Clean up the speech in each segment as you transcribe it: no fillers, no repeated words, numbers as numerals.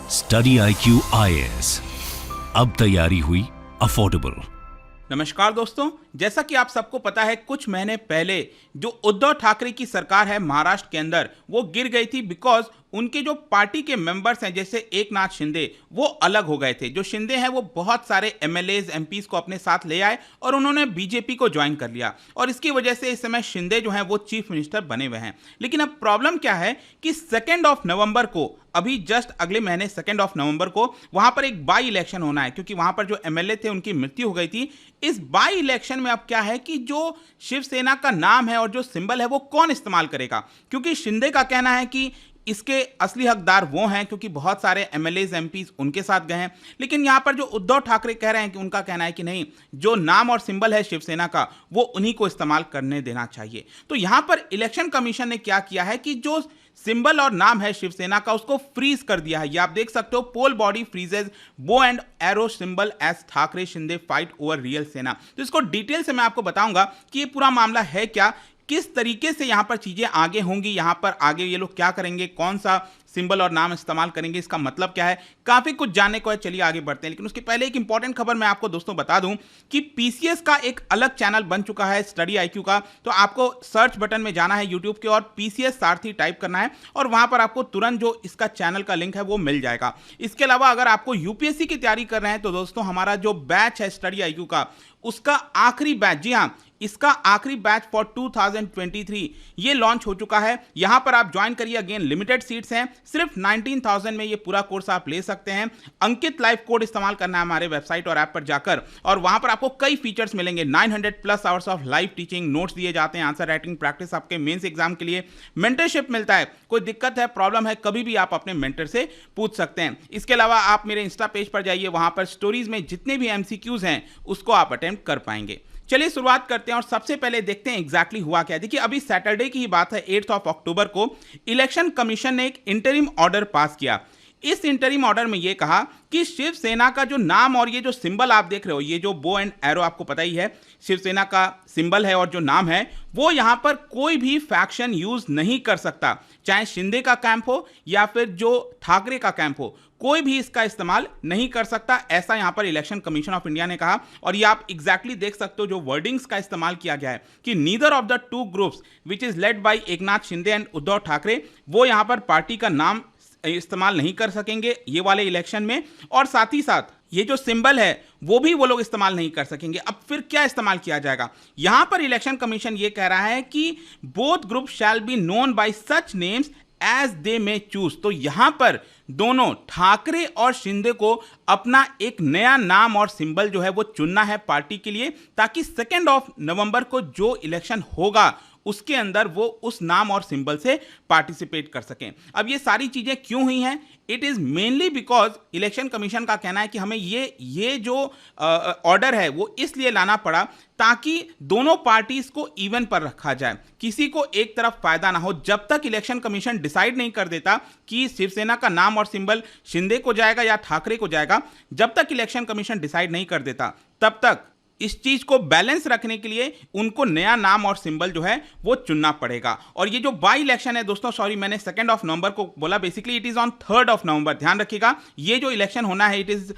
Study IQ IAS, अब तैयारी हुई अफोर्डेबल। नमस्कार दोस्तों, जैसा कि आप सबको पता है कुछ महीने पहले जो उद्धव ठाकरे की सरकार है महाराष्ट्र के अंदर वो गिर गई थी बिकॉज उनके जो पार्टी के मेंबर्स हैं जैसे एकनाथ शिंदे वो अलग हो गए थे। जो शिंदे हैं वो बहुत सारे MLAs MPs को अपने साथ ले आए और उन्होंने बीजेपी को ज्वाइन कर लिया और इसकी वजह से इस समय शिंदे जो हैं वो चीफ मिनिस्टर बने हुए हैं। लेकिन अब प्रॉब्लम क्या है कि 2 नवंबर को, अभी जस्ट अगले महीने 2 नवंबर को वहां पर एक बाई इलेक्शन होना है क्योंकि वहां पर जो MLA थे उनकी मृत्यु हो गई थी। इस बाई इलेक्शन में अब क्या है कि जो शिवसेना का नाम है और जो सिंबल है वो कौन इस्तेमाल करेगा, क्योंकि शिंदे का कहना है कि इसके असली हकदार वो हैं क्योंकि बहुत सारे MLAs MPs उनके साथ गए हैं। लेकिन यहाँ पर जो उद्धव ठाकरे कह रहे हैं कि उनका कहना है कि नहीं, जो नाम और सिंबल है शिवसेना का वो उन्हीं को इस्तेमाल करने देना चाहिए। तो यहाँ पर इलेक्शन कमीशन ने क्या किया है कि जो सिंबल और नाम है शिवसेना का उसको फ्रीज कर दिया है। ये आप देख सकते हो, पोल body freezes bow and arrow symbol as Thackeray Shinde fight over real Sena. तो इसको डिटेल से मैं आपको बताऊंगा कि ये पूरा मामला है क्या, किस तरीके से यहां पर चीजें आगे होंगी, यहां पर आगे ये लोग क्या करेंगे, कौन सा सिंबल और नाम इस्तेमाल करेंगे, इसका मतलब क्या है, काफी कुछ जानने को है। चलिए आगे बढ़ते हैं। लेकिन उसके पहले एक इंपॉर्टेंट खबर मैं आपको दोस्तों बता दूं कि PCS का एक अलग चैनल बन चुका है स्टडी IQ का। तो आपको सर्च बटन में जाना है यूट्यूब के और PCS सारथी टाइप करना है और वहां पर आपको तुरंत जो इसका चैनल का लिंक है वो मिल जाएगा। इसके अलावा अगर आपको UPSC की तैयारी कर रहे हैं तो दोस्तों हमारा जो बैच है स्टडी IQ का उसका आखिरी बैच, जी हाँ, इसका आखिरी बैच फॉर 2023 ये लॉन्च हो चुका है। यहां पर आप ज्वाइन करिए। अगेन लिमिटेड सीट्स हैं, सिर्फ 19,000 में ये पूरा कोर्स आप ले सकते हैं। अंकित लाइव कोड इस्तेमाल करना है हमारे वेबसाइट और ऐप पर जाकर, और वहां पर आपको कई फीचर्स मिलेंगे। 900+ hours of live teaching, notes दिए जाते हैं, आंसर राइटिंग प्रैक्टिस आपके मेंस एग्जाम के लिए, मेंटरशिप मिलता है। कोई दिक्कत है, प्रॉब्लम है, कभी भी आप अपने मेंटर से पूछ सकते हैं। इसके अलावा आप मेरे इंस्टा पेज पर जाइए, वहां पर स्टोरीज में जितने भी MCQs हैं उसको आप अटेम्प्ट कर पाएंगे। चलिए शुरुआत करते हैं और सबसे पहले देखते हैं एग्जैक्टली हुआ क्या। देखिए अभी सैटरडे की ही बात है, 8 अक्टूबर को इलेक्शन कमीशन ने एक इंटरिम ऑर्डर पास किया। इस इंटरिम ऑर्डर में यह कहा कि शिवसेना का जो नाम और ये जो सिंबल आप देख रहे हो, ये जो बो एंड एरो आपको पता ही है शिवसेना का सिंबल है और जो नाम है वो यहां पर कोई भी फैक्शन यूज नहीं कर सकता, चाहे शिंदे का कैंप हो या फिर जो ठाकरे का कैंप हो, कोई भी इसका इस्तेमाल नहीं कर सकता, ऐसा यहां पर इलेक्शन कमीशन ऑफ इंडिया ने कहा। और ये आप एग्जैक्टली देख सकते हो जो वर्डिंग्स का इस्तेमाल किया गया है कि neither of the two groups which is led by Eknath Shinde and Uddhav Thackeray, वो यहां पर पार्टी का नाम इस्तेमाल नहीं कर सकेंगे ये वाले इलेक्शन में, और साथ ही साथ ये जो सिंबल है वो भी वो लोग इस्तेमाल नहीं कर सकेंगे। अब फिर क्या इस्तेमाल किया जाएगा? यहां पर इलेक्शन कमीशन ये कह रहा है कि both group shall be known by such names as they may choose. तो यहां पर दोनों ठाकरे और शिंदे को अपना एक नया नाम और सिंबल जो है वो चुनना है पार्टी के लिए, ताकि 2 नवंबर को जो इलेक्शन होगा उसके अंदर वो उस नाम और सिंबल से पार्टिसिपेट कर सकें। अब ये सारी चीजें क्यों हुई हैं? It is mainly because election commission का कहना है कि हमें ये जो ऑर्डर है वो इसलिए लाना पड़ा ताकि दोनों पार्टीज को इवन पर रखा जाए, किसी को एक तरफ फायदा ना हो। जब तक इलेक्शन कमीशन डिसाइड नहीं कर देता कि शिवसेना का नाम और सिंबल शिंदे को जाएगा या ठाकरे को जाएगा, जब तक इलेक्शन कमीशन डिसाइड नहीं कर देता तब तक इस चीज को बैलेंस रखने के लिए उनको नया नाम और सिंबल जो है वो चुनना पड़ेगा। और ये जो बाई इलेक्शन है दोस्तों, सॉरी मैंने 2 नवंबर को बोला, बेसिकली इट इज ऑन 3 नवंबर। ध्यान रखिएगा, ये जो इलेक्शन होना है it is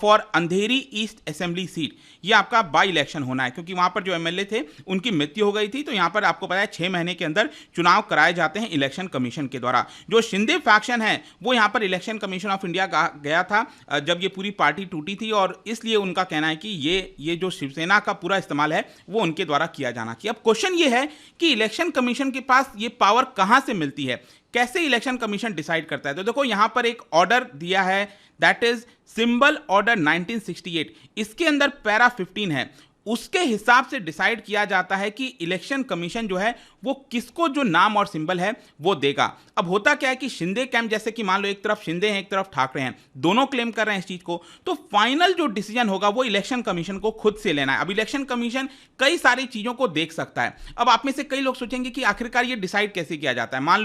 for Andheri east assembly seat, ये आपका बाई इलेक्शन होना है क्योंकि वहां पर जो MLA थे उनकी मृत्यु हो गई थी। तो यहां पर आपको पता है 6 महीने के अंदर चुनाव कराए जाते हैं इलेक्शन कमीशन के द्वारा। जो शिंदे फैक्शन है वो यहां पर इलेक्शन कमीशन ऑफ इंडिया गया था जब ये पूरी पार्टी टूटी थी, और इसलिए उनका कहना है कि ये जो शिवसेना का पूरा इस्तेमाल है वो उनके द्वारा किया जाना चाहिए। अब क्वेश्चन ये है कि इलेक्शन कमीशन के पास ये पावर कहां से मिलती है, कैसे इलेक्शन कमीशन डिसाइड करता है? तो देखो यहां पर एक ऑर्डर दिया है, दैट इज सिंबल ऑर्डर 1968। इसके अंदर पैरा 15 है, उसके हिसाब से डिसाइड किया जाता है कि इलेक्शन कमीशन जो है वो किसको जो नाम और सिंबल है वो देगा। अब होता क्या है कि शिंदे कैंप, जैसे कि मान लो एक तरफ शिंदे हैं एक तरफ ठाकरे हैं, दोनों क्लेम कर रहे हैं इस चीज को, तो फाइनल जो डिसीजन होगा वो इलेक्शन कमीशन को खुद से लेना है। अब इलेक्शन कमीशन कई सारी चीजों को देख सकता है। अब आप में से कई लोग सोचेंगे कि आखिरकार ये डिसाइड कैसे किया जाता है। मान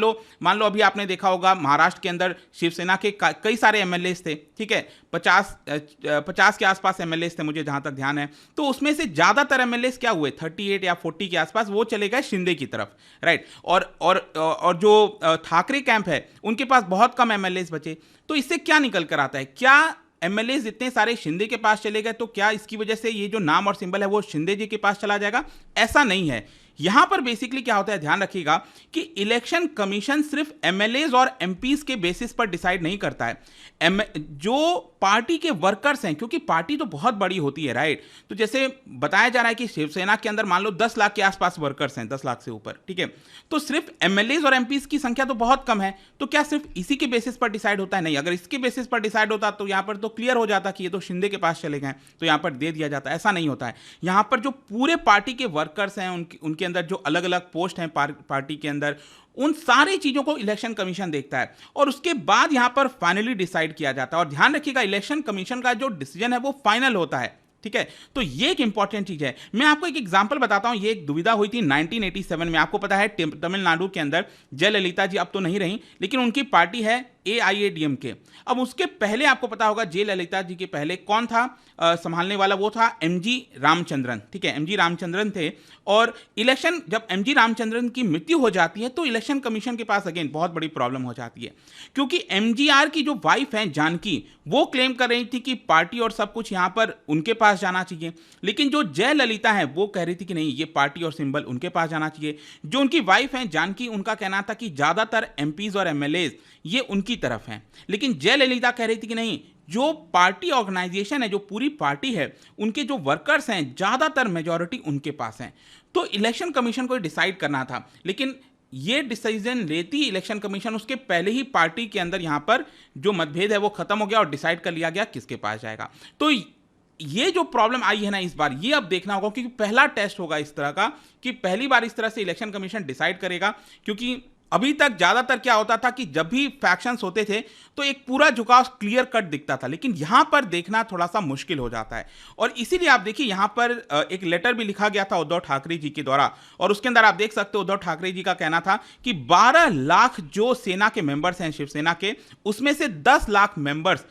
लो अभी आपने देखा होगा महाराष्ट्र के अंदर शिवसेना के कई सारे MLAs थे, ठीक है, 50 के आसपास MLAs थे मुझे जहां तक ध्यान है। तो उसमें से ज्यादातर एमएलए क्या हुए, 38 या 40 के आसपास, वो चले गए शिंदे की तरफ, राइट। और जो ठाकरे कैंप है उनके पास बहुत कम एमएलए बचे। तो इससे क्या निकल कर आता है, क्या एमएलए इतने सारे शिंदे के पास चले गए तो क्या इसकी वजह से ये जो नाम और सिंबल है वो शिंदे जी के पास चला जाएगा? ऐसा नहीं है। यहां पर बेसिकली क्या होता है, ध्यान रखिएगा कि इलेक्शन कमीशन सिर्फ एमएलए और एमपीज के बेसिस पर डिसाइड नहीं करता है। जो पार्टी के वर्कर्स हैं, क्योंकि पार्टी तो बहुत बड़ी होती है, राइट। तो जैसे बताया जा रहा है कि शिवसेना के अंदर मान लो 10 लाख के आसपास वर्कर्स हैं, 10 लाख से ऊपर, ठीक है। तो सिर्फ एमएलए और एमपीज की संख्या तो बहुत कम है, तो क्या सिर्फ इसी के बेसिस पर डिसाइड होता है? नहीं। अगर इसके बेसिस पर डिसाइड होता तो यहां पर तो क्लियर हो जाता कि ये तो शिंदे के पास चले गए, तो यहां पर दे दिया जाता। ऐसा नहीं होता है। यहां पर जो पूरे पार्टी के वर्कर्स हैं, उनके अंदर जो अलग अलग पोस्ट हैं पार्टी के अंदर, उन सारी चीजों को इलेक्शन कमीशन देखता है और उसके बाद यहां पर फाइनली डिसाइड किया जाता है। और ध्यान रखिएगा, इलेक्शन कमीशन का जो डिसीजन है वो फाइनल होता है, ठीक है। तो ये एक इंपॉर्टेंट चीज है। मैं आपको एक एग्जांपल बताता हूं। ये एक दुविधा हुई थी 1987 में। आपको पता है तमिलनाडु के अंदर जयललिता जी अब तो नहीं रही, लेकिन उनकी पार्टी है AIADMK। अब उसके पहले आपको पता होगा जयललिता जी के पहले कौन था संभालने वाला, वो था MG रामचंद्रन, ठीक है। MG रामचंद्रन थे। और इलेक्शन, जब MG रामचंद्रन की मृत्यु हो जाती है तो इलेक्शन कमीशन के पास अगेन बहुत बड़ी प्रॉब्लम हो जाती है, क्योंकि MGR की जो वाइफ है जानकी, वो क्लेम कर रही थी कि पार्टी और सब कुछ यहां पर उनके पास जाना चाहिए, लेकिन जो जयललिता है वो कह रही थी कि नहीं, ये पार्टी और सिंबल उनके पास जाना चाहिए। जो उनकी वाइफ है जानकी, उनका कहना था कि ज्यादातर MPs और MLAs ये उनकी तरफ हैं, लेकिन जयललिता कह रही थी कि नहीं, जो पार्टी ऑर्गेनाइजेशन है, जो पूरी पार्टी है, उनके जो वर्कर्स हैं, ज्यादातर मेजॉरिटी उनके पास हैं। तो इलेक्शन कमीशन को डिसाइड करना था, लेकिन ये डिसीजन लेती इलेक्शन कमीशन, उसके पहले ही पार्टी के अंदर यहां पर जो मतभेद है वो खत्म हो गया और डिसाइड कर लिया गया किसके पास जाएगा। तो ये जो प्रॉब्लम आई है ना इस बार, ये अब देखना होगा, क्योंकि पहला टेस्ट होगा इस तरह का कि पहली बार इस तरह से इलेक्शन कमीशन डिसाइड करेगा। क्योंकि अभी तक ज्यादातर क्या होता था कि जब भी फैक्शंस होते थे तो एक पूरा झुकाव क्लियर कट दिखता था, लेकिन यहां पर देखना थोड़ा सा मुश्किल हो जाता है। और इसीलिए आप देखिए यहां पर एक लेटर भी लिखा गया था उद्धव ठाकरे जी के द्वारा, और उसके अंदर आप देख सकते हो उद्धव ठाकरे जी का कहना था कि 12 लाख जो सेना के मेंबर्स हैं शिवसेना के, उसमें से 10 लाख मेंबर्स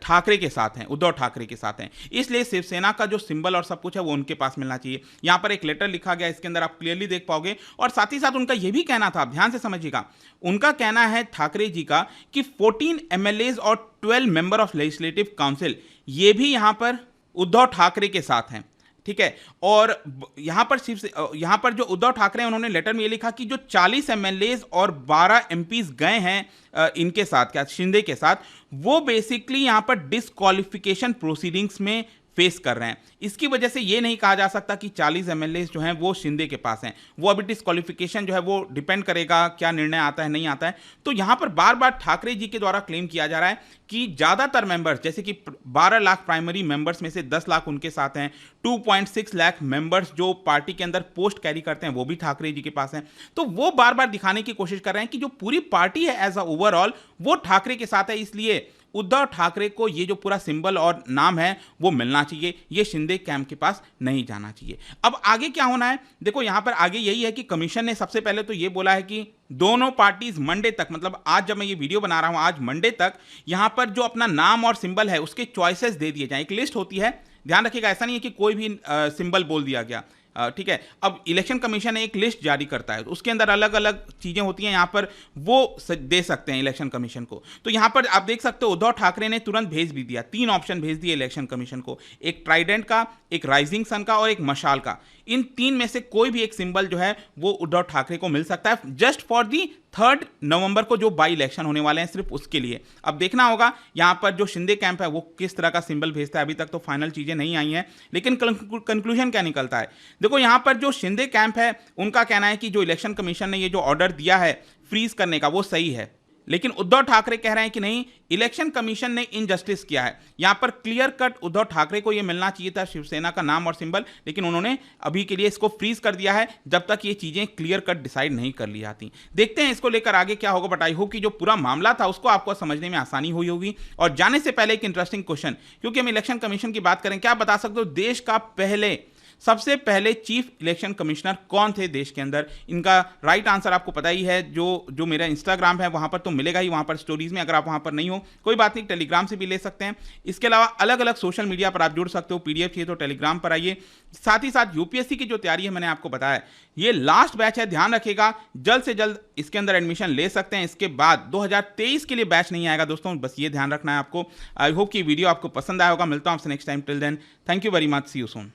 ठाकरे के साथ हैं, उद्धव ठाकरे के साथ हैं, इसलिए शिवसेना का जो सिंबल और सब कुछ है वो उनके पास मिलना चाहिए। यहां पर एक लेटर लिखा गया, इसके अंदर आप क्लियरली देख पाओगे। और साथ ही साथ उनका यह भी कहना था, ध्यान से समझिएगा, उनका कहना है ठाकरे जी का कि 14 MLAs और 12 मेंबर ऑफ लेजिस्लेटिव काउंसिल ये भी यहां पर उद्धव ठाकरे के साथ हैं, ठीक है। और यहां पर जो उद्धव ठाकरे हैं, उन्होंने लेटर में ये लिखा कि जो 40 MLAs और 12 MPs गए हैं इनके साथ, क्या शिंदे के साथ, वो बेसिकली यहां पर डिस्क्वालिफिकेशन प्रोसीडिंग्स में फेस कर रहे हैं। इसकी वजह से ये नहीं कहा जा सकता कि 40 MLAs जो हैं वो शिंदे के पास हैं। वो अभी डिस्क्वालिफिकेशन जो है वो डिपेंड करेगा क्या निर्णय आता है, नहीं आता है। तो यहां पर बार बार ठाकरे जी के द्वारा क्लेम किया जा रहा है कि ज्यादातर मेंबर्स, जैसे कि 12 लाख प्राइमरी मेंबर्स में से 10 लाख उनके साथ हैं, 2.6 लाख मेंबर्स जो पार्टी के अंदर पोस्ट कैरी करते हैं वो भी ठाकरे जी के पास हैं। तो वो बार बार दिखाने की कोशिश कर रहे हैं कि जो पूरी पार्टी है एज अ ओवरऑल वो ठाकरे के साथ है, इसलिए उद्धव ठाकरे को ये जो पूरा सिंबल और नाम है वो मिलना चाहिए, ये शिंदे कैंप के पास नहीं जाना चाहिए। अब आगे क्या होना है, देखो यहां पर आगे यही है कि कमीशन ने सबसे पहले तो ये बोला है कि दोनों पार्टीज मंडे तक, मतलब आज जब मैं ये वीडियो बना रहा हूं, आज मंडे तक यहां पर जो अपना नाम और सिंबल है उसके चॉइसेस दे दिए जाए। एक लिस्ट होती है, ध्यान रखिएगा, ऐसा नहीं है कि कोई भी सिंबल बोल दिया गया, ठीक है। अब इलेक्शन कमीशन एक लिस्ट जारी करता है, उसके अंदर अलग अलग चीजें होती हैं, यहां पर वो दे सकते हैं इलेक्शन कमीशन को। तो यहां पर आप देख सकते हो उद्धव ठाकरे ने तुरंत भेज भी दिया, 3 ऑप्शन भेज दिए इलेक्शन कमीशन को, एक ट्राइडेंट का, एक राइजिंग सन का और एक मशाल का। इन 3 में से कोई भी एक सिंबल जो है वो उद्धव ठाकरे को मिल सकता है, जस्ट फॉर दी 3 नवंबर को जो बाई इलेक्शन होने वाले हैं, सिर्फ उसके लिए। अब देखना होगा यहां पर जो शिंदे कैंप है वो किस तरह का सिंबल भेजता है। अभी तक तो फाइनल चीजें नहीं आई हैं, लेकिन कंक्लूजन क्या निकलता है, देखो यहां पर जो शिंदे कैंप है उनका कहना है कि जो इलेक्शन कमीशन ने ये जो ऑर्डर दिया है फ्रीज करने का वो सही है, लेकिन उद्धव ठाकरे कह रहे हैं कि नहीं, इलेक्शन कमीशन ने इनजस्टिस किया है। यहां पर क्लियर कट उद्धव ठाकरे को यह मिलना चाहिए था शिवसेना का नाम और सिंबल, लेकिन उन्होंने अभी के लिए इसको फ्रीज कर दिया है जब तक ये चीजें क्लियर कट डिसाइड नहीं कर ली जाती। देखते हैं इसको लेकर आगे क्या होगा, बट आई होप कि जो पूरा मामला था उसको आपको समझने में आसानी हुई होगी। और जाने से पहले एक इंटरेस्टिंग क्वेश्चन, क्योंकि हम इलेक्शन कमीशन की बात करें, क्या आप बता सकते हो देश का पहले सबसे पहले चीफ इलेक्शन कमिश्नर कौन थे देश के अंदर? इनका राइट आंसर आपको पता ही है, जो मेरा इंस्टाग्राम है वहां पर तो मिलेगा ही, वहां पर स्टोरीज में। अगर आप वहां पर नहीं हो कोई बात नहीं, टेलीग्राम से भी ले सकते हैं। इसके अलावा अलग अलग सोशल मीडिया पर आप जुड़ सकते हो। पीडीएफ चाहिए तो टेलीग्राम पर आइए। साथ ही साथ यूपीएससी की जो तैयारी है मैंने आपको बताया, ये लास्ट बैच है, ध्यान रखिएगा। जल्द से जल्द इसके अंदर एडमिशन ले सकते हैं। इसके बाद 2023 के लिए बैच नहीं आएगा दोस्तों, बस ये ध्यान रखना है आपको। आई होप कि वीडियो आपको पसंद आया होगा। मिलता हूं आपसे next time. Till then, thank you very much, see you soon.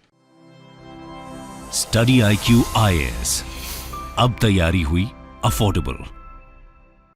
Study IQ IAS, अब तैयारी हुई अफोर्डेबल।